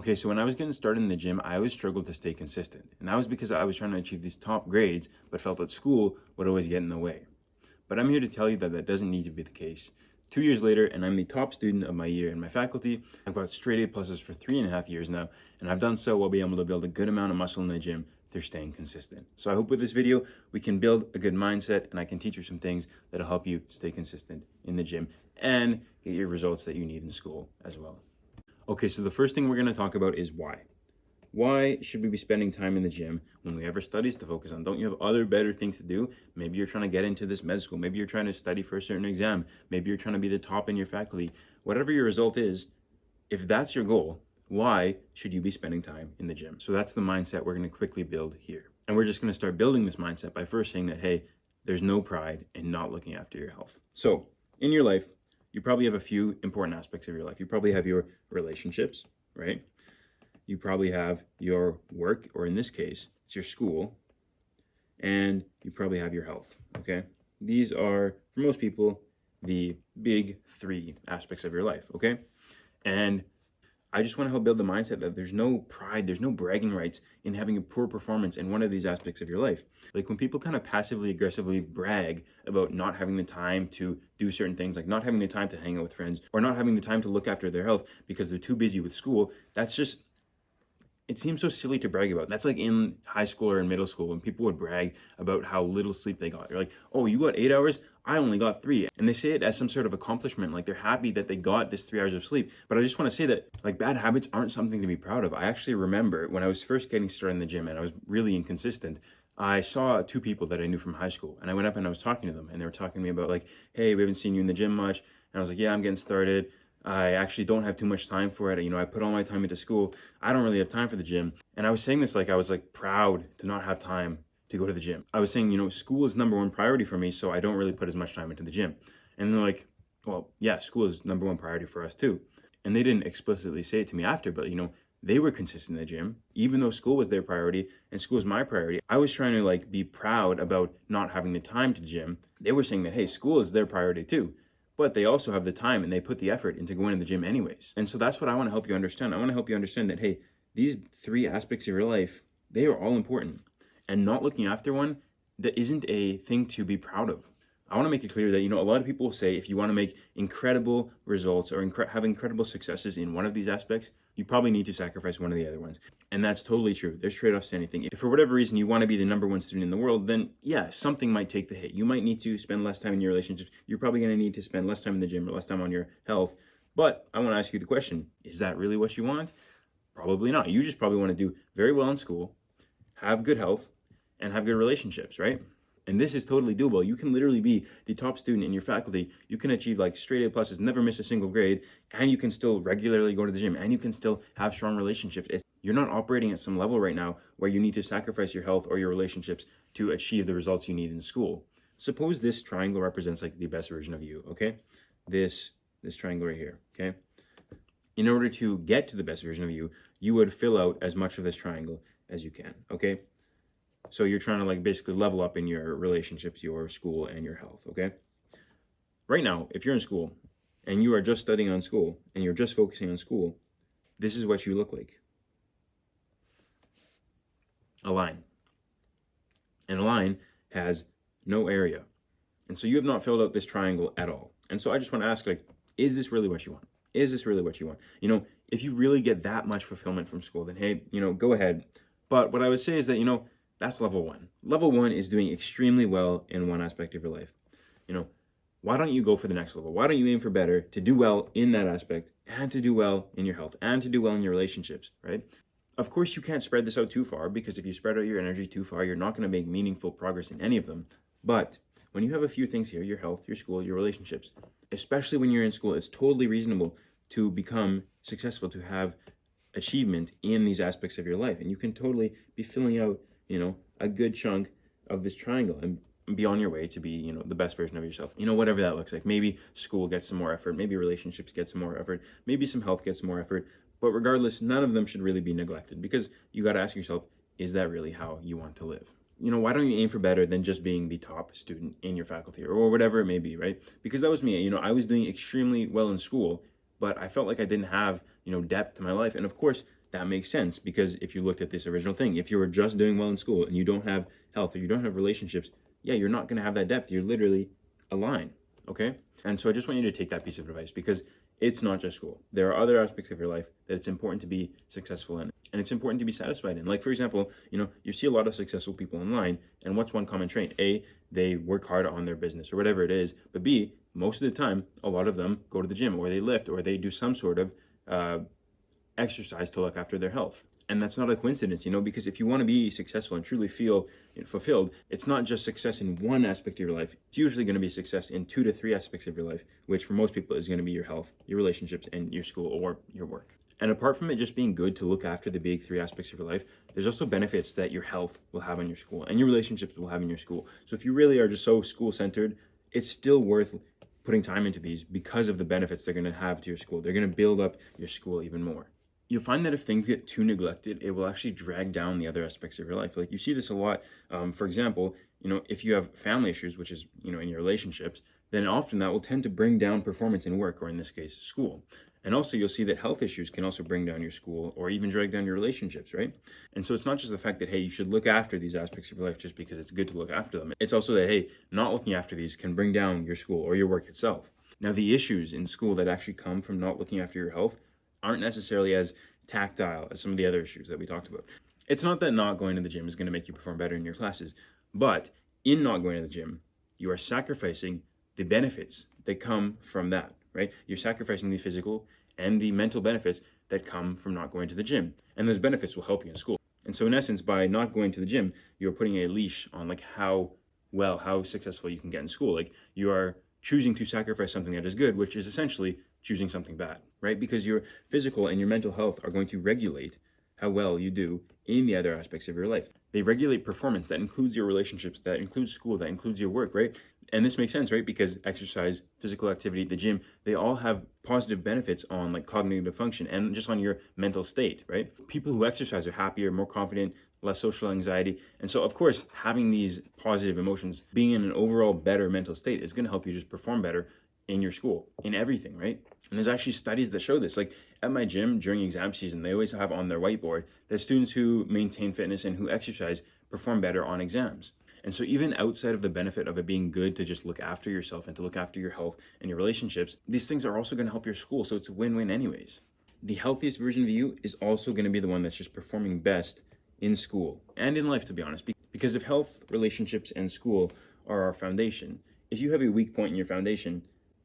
Okay, so when I was getting started in the gym, I always struggled to stay consistent. And that was because I was trying to achieve these top grades, but felt that school would always get in the way. But I'm here to tell you that that doesn't need to be the case. 2 years later, and I'm the top student of my year in my faculty. I've got straight A pluses for 3.5 years now, and I've done so while being able to build a good amount of muscle in the gym through staying consistent. So I hope with this video, we can build a good mindset and I can teach you some things that'll help you stay consistent in the gym and get your results that you need in school as well. Okay, so the first thing we're gonna talk about is why. Why should we be spending time in the gym when we have our studies to focus on? Don't you have other better things to do? Maybe you're trying to get into this med school. Maybe you're trying to study for a certain exam. Maybe you're trying to be the top in your faculty. Whatever your result is, if that's your goal, why should you be spending time in the gym? So that's the mindset we're going to quickly build here. And we're just going to start building this mindset by first saying that, hey, there's no pride in not looking after your health. So in your life, you probably have a few important aspects of your life. You probably have your relationships, right? You probably have your work, or in this case, it's your school, and you probably have your health, okay? These are, for most people, the big three aspects of your life, okay? And I just want to help build the mindset that there's no pride, there's no bragging rights in having a poor performance in one of these aspects of your life. Like when people kind of passively aggressively brag about not having the time to do certain things, like not having the time to hang out with friends or not having the time to look after their health because they're too busy with school, that's just, it seems so silly to brag about. That's like in high school or in middle school when people would brag about how little sleep they got. You're like, oh, you got 8 hours? I only got 3. And they say it as some sort of accomplishment, like they're happy that they got this 3 hours of sleep. But I just want to say that like bad habits aren't something to be proud of. I actually remember when I was first getting started in the gym and I was really inconsistent, I saw 2 people that I knew from high school and I went up and I was talking to them and they were talking to me about like, hey, we haven't seen you in the gym much. And I was like, yeah, I'm getting started. I actually don't have too much time for it. You know, I put all my time into school. I don't really have time for the gym. And I was saying this like I was like proud to not have time to go to the gym. I was saying, you know, school is number one priority for me, so I don't really put as much time into the gym. And they're like, well, yeah, school is number one priority for us too. And they didn't explicitly say it to me after, but you know, they were consistent in the gym, even though school was their priority and school is my priority. I was trying to like be proud about not having the time to gym. They were saying that, hey, school is their priority too. But they also have the time and they put the effort into going to the gym anyways. And so that's what I want to help you understand. I want to help you understand that, hey, these 3 aspects of your life, they are all important. And not looking after one, that isn't a thing to be proud of. I want to make it clear that, you know, a lot of people say if you want to make incredible results or have incredible successes in one of these aspects, you probably need to sacrifice one of the other ones. And that's totally true. There's trade-offs to anything. If for whatever reason you want to be the number one student in the world, then yeah, something might take the hit. You might need to spend less time in your relationships. You're probably going to need to spend less time in the gym or less time on your health. But I want to ask you the question, is that really what you want? Probably not. You just probably want to do very well in school, have good health, and have good relationships, right? And this is totally doable. You can literally be the top student in your faculty. You can achieve like straight A pluses, never miss a single grade, and you can still regularly go to the gym, and you can still have strong relationships. You're not operating at some level right now where you need to sacrifice your health or your relationships to achieve the results you need in school. Suppose this triangle represents like the best version of you, okay? This triangle right here, okay? In order to get to the best version of you, you would fill out as much of this triangle as you can, okay? So you're trying to like basically level up in your relationships, your school, and your health, okay? Right now, if you're in school and you are just studying on school and you're just focusing on school, this is what you look like. A line. And a line has no area. And so you have not filled out this triangle at all. And so I just want to ask, like, is this really what you want? Is this really what you want? You know, if you really get that much fulfillment from school, then hey, you know, go ahead. But what I would say is that, you know, that's level 1. Level 1 is doing extremely well in one aspect of your life. You know, why don't you go for the next level? Why don't you aim for better to do well in that aspect and to do well in your health and to do well in your relationships, right? Of course, you can't spread this out too far because if you spread out your energy too far, you're not going to make meaningful progress in any of them. But when you have a few things here, your health, your school, your relationships, especially when you're in school, it's totally reasonable to become successful, to have achievement in these aspects of your life. And you can totally be filling out, you know, a good chunk of this triangle and be on your way to be, you know, the best version of yourself. You know, whatever that looks like. Maybe school gets some more effort. Maybe relationships get some more effort. Maybe some health gets some more effort. But regardless, none of them should really be neglected because you got to ask yourself, is that really how you want to live? You know, why don't you aim for better than just being the top student in your faculty or whatever it may be, right? Because that was me. You know, I was doing extremely well in school, but I felt like I didn't have, you know, depth to my life. And of course, that makes sense, because if you looked at this original thing, if you were just doing well in school and you don't have health or you don't have relationships, yeah, you're not going to have that depth. You're literally a line, okay? And so I just want you to take that piece of advice, because it's not just school. There are other aspects of your life that it's important to be successful in, and it's important to be satisfied in. Like, for example, you see a lot of successful people online, and what's one common trait? A, they work hard on their business or whatever it is, but B, most of the time, a lot of them go to the gym, or they lift, or they do some sort of exercise to look after their health. And that's not a coincidence, because if you want to be successful and truly feel fulfilled, it's not just success in one aspect of your life. It's usually going to be success in 2 to 3 aspects of your life, which for most people is going to be your health, your relationships, and your school or your work. And apart from it just being good to look after the big 3 aspects of your life, there's also benefits that your health will have on your school and your relationships will have in your school. So if you really are just so school-centered, it's still worth putting time into these because of the benefits they're going to have to your school. They're going to build up your school even more. You'll find that if things get too neglected, it will actually drag down the other aspects of your life. Like, you see this a lot. For example, if you have family issues, which is, in your relationships, then often that will tend to bring down performance in work, or in this case, school. And also you'll see that health issues can also bring down your school or even drag down your relationships, right? And so it's not just the fact that, hey, you should look after these aspects of your life just because it's good to look after them. It's also that, hey, not looking after these can bring down your school or your work itself. Now, the issues in school that actually come from not looking after your health aren't necessarily as tactile as some of the other issues that we talked about. It's not that not going to the gym is going to make you perform better in your classes, but in not going to the gym, you are sacrificing the benefits that come from that, right? You're sacrificing the physical and the mental benefits that come from not going to the gym. And those benefits will help you in school. And so in essence, by not going to the gym, you're putting a leash on like how successful you can get in school. Like, you are choosing to sacrifice something that is good, which is essentially choosing something bad, right? Because your physical and your mental health are going to regulate how well you do in the other aspects of your life. They regulate performance. That includes your relationships, that includes school, that includes your work, right? And this makes sense, right? Because exercise, physical activity, the gym, they all have positive benefits on like cognitive function and just on your mental state, right? People who exercise are happier, more confident, less social anxiety. And so, of course, having these positive emotions, being in an overall better mental state is going to help you just perform better in your school, in everything, right? And there's actually studies that show this. Like, at my gym during exam season, they always have on their whiteboard that students who maintain fitness and who exercise perform better on exams. And so even outside of the benefit of it being good to just look after yourself and to look after your health and your relationships, these things are also going to help your school. So it's a win-win anyways. The healthiest version of you is also going to be the one that's just performing best in school and in life, to be honest. Because if health, relationships, and school are our foundation, if you have a weak point in your foundation,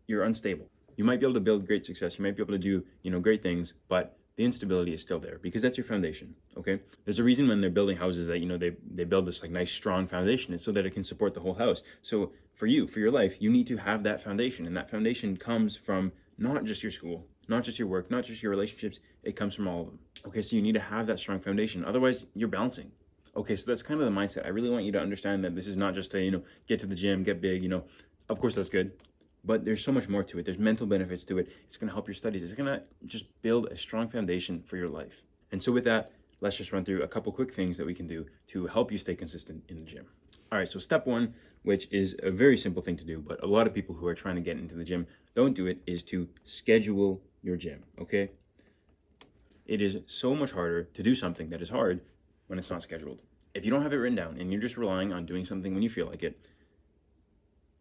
you're unstable. You might be able to build great success. You might be able to do, great things, but the instability is still there because that's your foundation, okay? There's a reason when they're building houses that, they build this like nice, strong foundation. It's so that it can support the whole house. So for you, for your life, you need to have that foundation. And that foundation comes from not just your school, not just your work, not just your relationships. It comes from all of them. Okay, so you need to have that strong foundation. Otherwise, you're bouncing. Okay, so that's kind of the mindset. I really want you to understand that this is not just to, get to the gym, get big, Of course, that's good. But there's so much more to it. There's mental benefits to it. It's going to help your studies. It's going to just build a strong foundation for your life. And so with that, let's just run through a couple quick things that we can do to help you stay consistent in the gym. All right, so step 1, which is a very simple thing to do, but a lot of people who are trying to get into the gym don't do it, is to schedule your gym, okay? It is so much harder to do something that is hard when it's not scheduled. If you don't have it written down and you're just relying on doing something when you feel like it,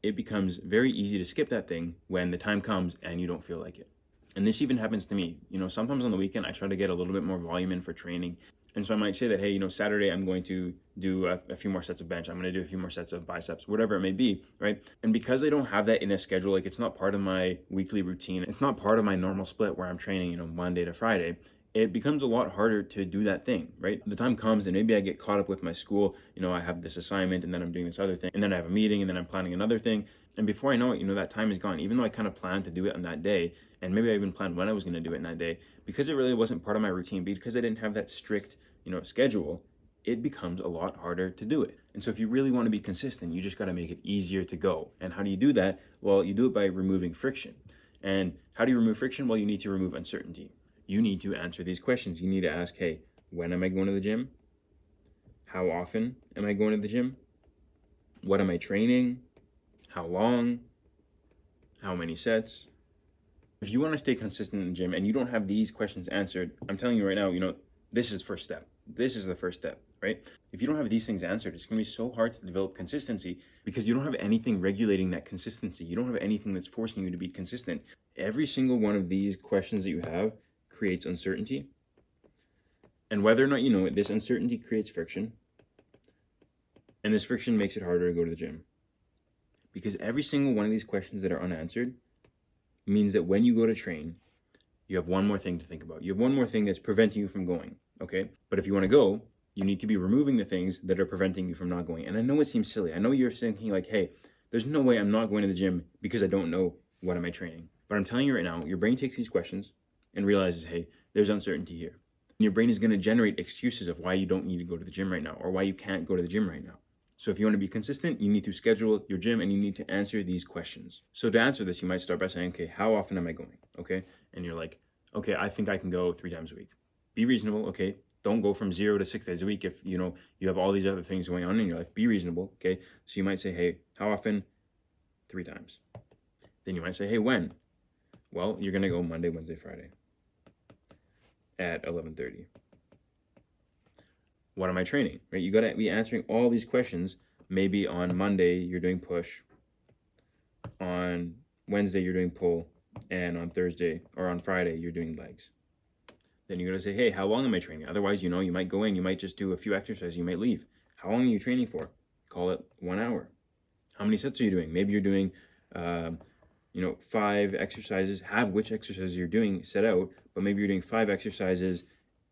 it becomes very easy to skip that thing when the time comes and you don't feel like it. And this even happens to me. Sometimes on the weekend, I try to get a little bit more volume in for training. And so I might say that, hey, Saturday, I'm going to do a few more sets of bench. I'm going to do a few more sets of biceps, whatever it may be, right? And because I don't have that in a schedule, like it's not part of my weekly routine, it's not part of my normal split where I'm training, Monday to Friday, it becomes a lot harder to do that thing, right? The time comes and maybe I get caught up with my school, I have this assignment and then I'm doing this other thing and then I have a meeting and then I'm planning another thing. And before I know it, that time is gone. Even though I kind of planned to do it on that day, and maybe I even planned when I was going to do it in that day, because it really wasn't part of my routine, because I didn't have that strict, schedule, it becomes a lot harder to do it. And so if you really want to be consistent, you just got to make it easier to go. And how do you do that? Well, you do it by removing friction. And how do you remove friction? Well, you need to remove uncertainty. You need to answer these questions. You need to ask, hey, when am I going to the gym? How often am I going to the gym? What am I training? How long? How many sets? If you want to stay consistent in the gym and you don't have these questions answered, I'm telling you right now, This is first step. This is the first step, right? If you don't have these things answered, it's going to be so hard to develop consistency because you don't have anything regulating that consistency. You don't have anything that's forcing you to be consistent. Every single one of these questions that you have creates uncertainty. And whether or not you know it, this uncertainty creates friction. And this friction makes it harder to go to the gym. Because every single one of these questions that are unanswered means that when you go to train, you have one more thing to think about. You have one more thing that's preventing you from going, okay? But if you want to go, you need to be removing the things that are preventing you from not going. And I know it seems silly. I know you're thinking like, hey, there's no way I'm not going to the gym because I don't know what am I training. But I'm telling you right now, your brain takes these questions and realizes, hey, there's uncertainty here. And your brain is going to generate excuses of why you don't need to go to the gym right now or why you can't go to the gym right now. So if you want to be consistent, you need to schedule your gym and you need to answer these questions. So to answer this, you might start by saying, okay, how often am I going? Okay. And you're like, okay, I think I can go 3 times a week. Be reasonable. Okay. Don't go from 0 to 6 days a week. If you have all these other things going on in your life, be reasonable. Okay. So you might say, hey, how often? 3 times. Then you might say, hey, when? Well, you're going to go Monday, Wednesday, Friday at 11:30. What am I training, right? You got to be answering all these questions. Maybe on Monday, you're doing push. On Wednesday, you're doing pull. And on Thursday or on Friday, you're doing legs. Then you got to say, hey, how long am I training? Otherwise, you might go in, you might just do a few exercises, you might leave. How long are you training for? Call it 1 hour. How many sets are you doing? Maybe you're doing, 5 exercises. Have which exercises you're doing set out, but maybe you're doing 5 exercises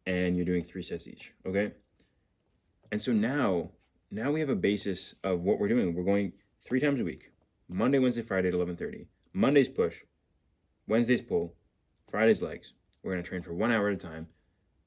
and you're doing 3 sets each, okay? And so now we have a basis of what we're doing. We're going 3 times a week, Monday, Wednesday, Friday at 11:30. Monday's push, Wednesday's pull, Friday's legs. We're going to train for 1 hour at a time.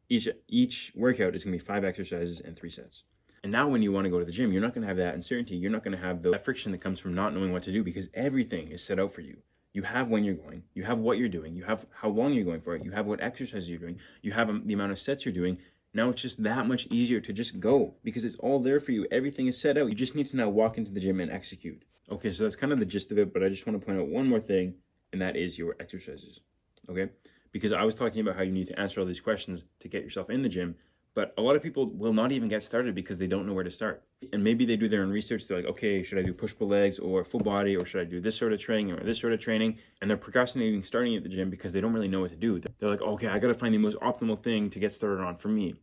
Each workout is going to be 5 exercises and 3 sets. And now when you want to go to the gym, you're not going to have that uncertainty. You're not going to have that friction that comes from not knowing what to do because everything is set out for you. You have when you're going, you have what you're doing, you have how long you're going for it, you have what exercises you're doing, you have the amount of sets you're doing. Now it's just that much easier to just go because it's all there for you. Everything is set out. You just need to now walk into the gym and execute. Okay, so that's kind of the gist of it, but I just want to point out one more thing, and that is your exercises, okay? Because I was talking about how you need to answer all these questions to get yourself in the gym, but a lot of people will not even get started because they don't know where to start. And maybe they do their own research. They're like, okay, should I do push-pull legs or full body, or should I do this sort of training or this sort of training? And they're procrastinating starting at the gym because they don't really know what to do. They're like, okay, I got to find the most optimal thing to get started on for me.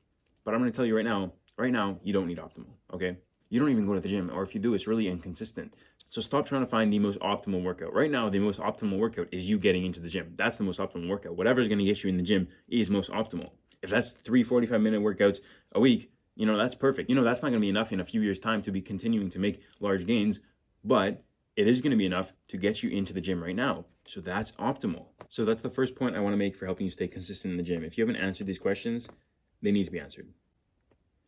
But I'm going to tell you right now, you don't need optimal, okay? You don't even go to the gym, or if you do, it's really inconsistent. So stop trying to find the most optimal workout. Right now, the most optimal workout is you getting into the gym. That's the most optimal workout. Whatever is going to get you in the gym is most optimal. If that's 3 45-minute workouts a week, that's perfect. That's not going to be enough in a few years' time to be continuing to make large gains, but it is going to be enough to get you into the gym right now. So that's optimal. So that's the first point I want to make for helping you stay consistent in the gym. If you haven't answered these questions, they need to be answered.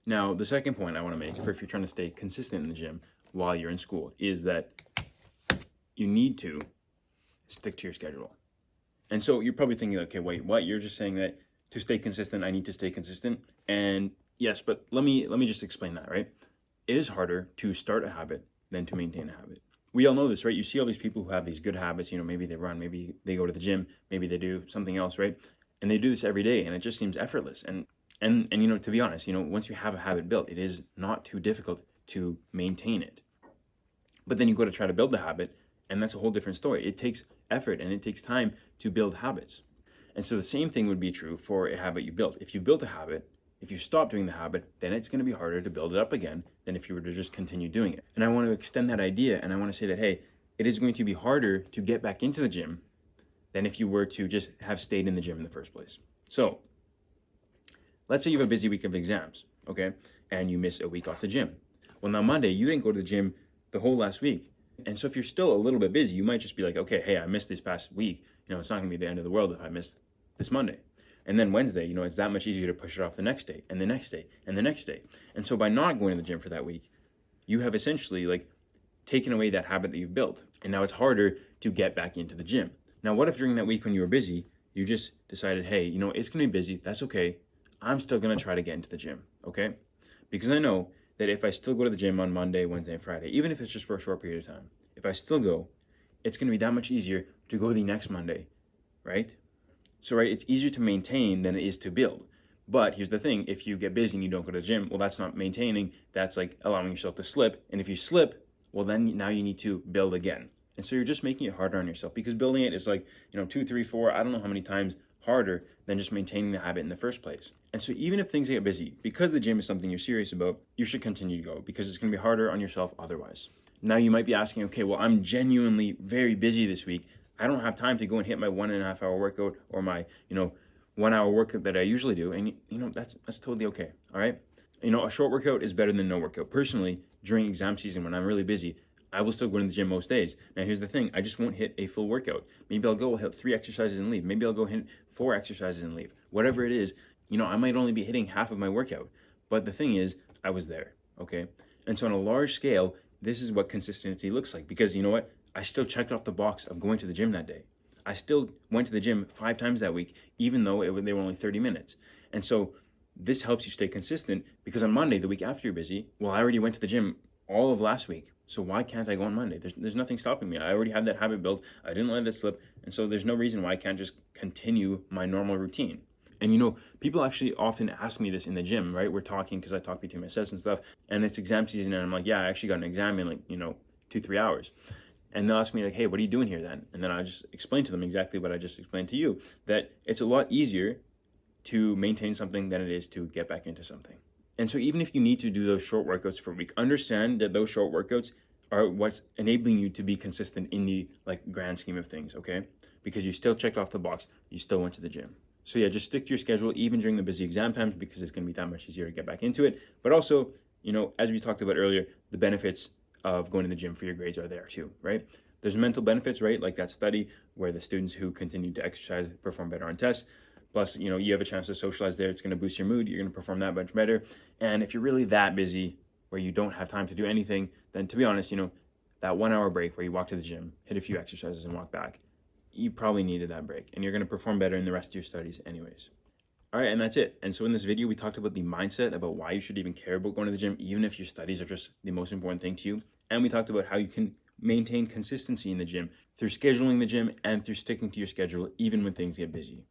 Now, the second point I want to make for if you're trying to stay consistent in the gym while you're in school is that you need to stick to your schedule. And so you're probably thinking, okay, wait, what? You're just saying that to stay consistent, I need to stay consistent. And yes, but let me just explain that, right? It is harder to start a habit than to maintain a habit. We all know this, right? You see all these people who have these good habits, maybe they run, maybe they go to the gym, maybe they do something else, right? And they do this every day and it just seems effortless. And to be honest, once you have a habit built, it is not too difficult to maintain it. But then you go to try to build the habit, and that's a whole different story. It takes effort and it takes time to build habits. And so the same thing would be true for a habit you built. If you built a habit, if you stop doing the habit, then it's going to be harder to build it up again than if you were to just continue doing it. And I want to extend that idea, and I want to say that, hey, it is going to be harder to get back into the gym than if you were to just have stayed in the gym in the first place. So let's say you have a busy week of exams, okay, and you miss a week off the gym. Well, now Monday, you didn't go to the gym the whole last week. And so if you're still a little bit busy, you might just be like, okay, hey, I missed this past week. It's not going to be the end of the world if I miss this Monday. And then Wednesday, it's that much easier to push it off the next day and the next day and the next day. And so by not going to the gym for that week, you have essentially taken away that habit that you've built. And now it's harder to get back into the gym. Now, what if during that week when you were busy, you just decided, hey, it's going to be busy. That's okay. I'm still going to try to get into the gym, okay? Because I know that if I still go to the gym on Monday, Wednesday, and Friday, even if it's just for a short period of time, if I still go, it's going to be that much easier to go the next Monday, right? So, right, it's easier to maintain than it is to build But here's the thing, if you get busy and you don't go to the gym, well, that's not maintaining, that's like allowing yourself to slip. And if you slip, well, then now you need to build again. And so you're just making it harder on yourself, because building it is like, 2, 3, 4, I don't know how many times harder than just maintaining the habit in the first place. And so even if things get busy, because the gym is something you're serious about, you should continue to go, because it's going to be harder on yourself otherwise. Now you might be asking, okay, well, I'm genuinely very busy this week. I don't have time to go and hit my 1.5 hour workout or my, 1 hour workout that I usually do. And that's totally okay. All right. A short workout is better than no workout. Personally, during exam season, when I'm really busy, I will still go to the gym most days. Now, here's the thing. I just won't hit a full workout. Maybe I'll go hit 3 exercises and leave. Maybe I'll go hit 4 exercises and leave. Whatever it is, I might only be hitting half of my workout. But the thing is, I was there, okay? And so on a large scale, this is what consistency looks like. Because you know what? I still checked off the box of going to the gym that day. I still went to the gym 5 times that week, even though they were only 30 minutes. And so this helps you stay consistent, because on Monday, the week after you're busy, well, I already went to the gym all of last week. So why can't I go on Monday? There's nothing stopping me. I already have that habit built. I didn't let it slip. And so there's no reason why I can't just continue my normal routine. And people actually often ask me this in the gym, right? We're talking, because I talk between my sets and stuff, and it's exam season, and I'm like, yeah, I actually got an exam in 2-3 hours. And they'll ask me like, hey, what are you doing here then? And then I just explain to them exactly what I just explained to you, that it's a lot easier to maintain something than it is to get back into something. And so even if you need to do those short workouts for a week, understand that those short workouts are what's enabling you to be consistent in the grand scheme of things, okay? Because you still checked off the box, you still went to the gym. So yeah, just stick to your schedule even during the busy exam times, because it's going to be that much easier to get back into it. But also, as we talked about earlier, the benefits of going to the gym for your grades are there too, right? There's mental benefits, right? Like that study where the students who continue to exercise perform better on tests. Plus, you have a chance to socialize there. It's going to boost your mood. You're going to perform that much better. And if you're really that busy where you don't have time to do anything, then to be honest, that 1 hour break where you walk to the gym, hit a few exercises and walk back, you probably needed that break, and you're going to perform better in the rest of your studies anyways. All right, and that's it. And so in this video, we talked about the mindset about why you should even care about going to the gym, even if your studies are just the most important thing to you. And we talked about how you can maintain consistency in the gym through scheduling the gym and through sticking to your schedule, even when things get busy.